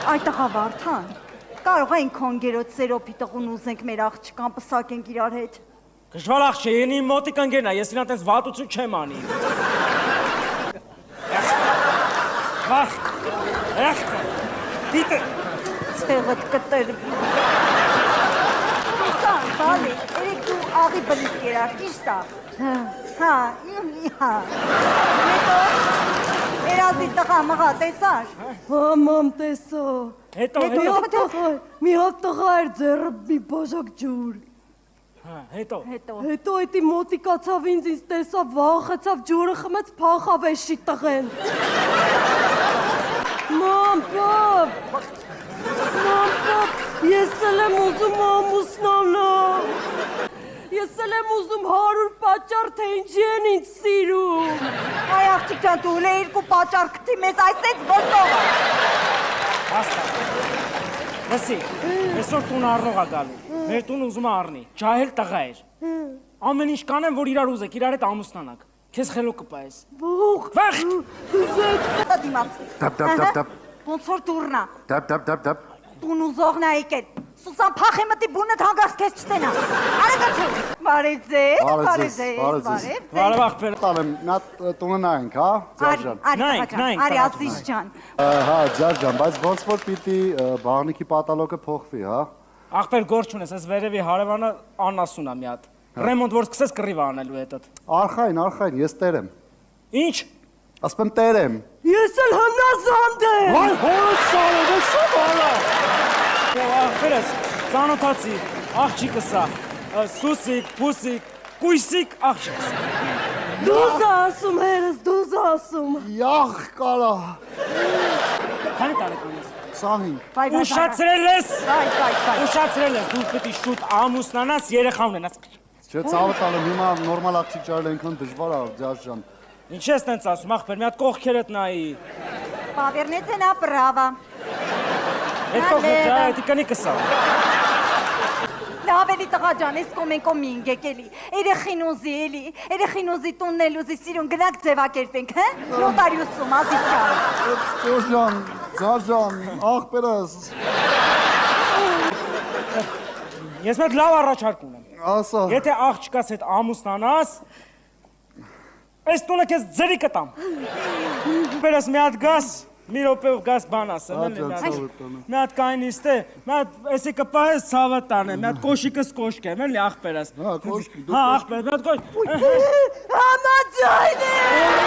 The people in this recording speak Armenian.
Այդ տղա Վարդան, կարող ենք հոնգերոց սերոպի տղուն ուզենք մեր աղջկան պսակենք իրար հետ։ Դժվար աղջի, ինի մոտիկ ընկերն է, ես իրան տես վատություն չեմ անի։ Վախ, եղքը, դիտը։ Ցեղդ կտրվի։ Սուսան, բալի, երեք դու աղի բլիք երար, ճիշտ է։ Հա, հա։ Հետո, երազի տղա մղա, տեսար։ Մամ տեսա։ Հետո։ Մի հատ տղա էր ձեռը մի բաժակ ջուր։ Հետո։ Հետո այդի մոտիկացավ ինձ տեսավ, վախեցավ, ջուրը խմեց, փախավ էշի տղեն։ Մամ, պապ, ես էլ եմ ուզում ամուսնանալ։ Ես էլ եմ ուզում 100 պատճառ, թե ինչի են ինձ սիրում։ Այ աղջիկ ջան, դու ուլե երկու պատճառ կտի մեզ այսեց ոսողը։ Հասկա։ Լսի, այսօր տուն առնող ա գալու, մեր տուն ուզում է առնի, ջահել տղա էր։ Ամեն ինչ կանեմ, որ իրար ուզեք, իրար հետ ամուսնանաք, քեզ խելոք կպայես։ Վախ։ Դապ։ Ոնց որ դուրնա։ Դապ։ Տուն ուզողն է եկել։ Սուսան փախե մտի բունդ հանգարց քեզ չտենա։ Արագացու։ Բարև ձեզ։ Բարև աղբեր։ Տալեմ, նա տունը նայենք, հա, Ձյարջան։ Նայենք, Արի ազիզ ջան։ Հա, Ձյարջան, բայց ոնց որ պիտի բաղնիքի պատալոկը փոխվի, հա։ Աղբեր գործ չունես, այս վերևի հարևանը անասուն է մի հատ։ Ռեմոնտ որ սկսես կռիվ անելու հետդ։ Արխային, ես տեր եմ։ Ինչ։ Ասում եմ տեր եմ։ Ես էլ հնազանդ եմ։ Այ հորս սարը, ես սավալա։ Աղբերս, ծանոթացի, աղջիկս է, սուսիկ, պուսիկ, կույսիկ աղջիկս է։ Դուզ ասում հերս, դուզ ասում։ Յախ կարա։ Քանի տարեկան ես։ 25։ Ուշացրել ես, Վայ։ ուշացրել ես, դու պետք է շուտ ամուսնանաս, երեխա ունենաս։ Չէ, ցավը տալեմ, հիմա նորմալ աղջիկ ճարել այնքան դժվար է, Ձյարջան։ Ինչ ես տենց ասում, աղբեր, մի հատ կողքերդ նայի։ Պավերնեցենա պրավա։ Այդ կողքերը, այդ կնիկս է։ Լավ էլի տղա ջան, ես կոմենկոմ մի ինգեք էլի, երեխին ուզի տունն էլ ուզի սիրուն գնանք ձևակերպենք, հե? Նոտարիուսում, ազիզ ջան։ Ձյարջան, աղբերս։ Ես մեկ լավ առաջարկ ունեմ։ Ասա։ Եթե աղջկաս հետ ամուսնանաս, այս տունը քեզ ձրի կտամ։ Բերես մի հատ գաս, մի րոպեով գաս բան ասեմ, մի հատ կայնիստ է, մի հատ էսի կպահես ցավը տանը, մի հատ կոշիկս կոշկեմ, էլի աղբերս։ Հա, կոշկի։ Հա, աղբեր, մի հատ կոշ։ Համաձայն եմ։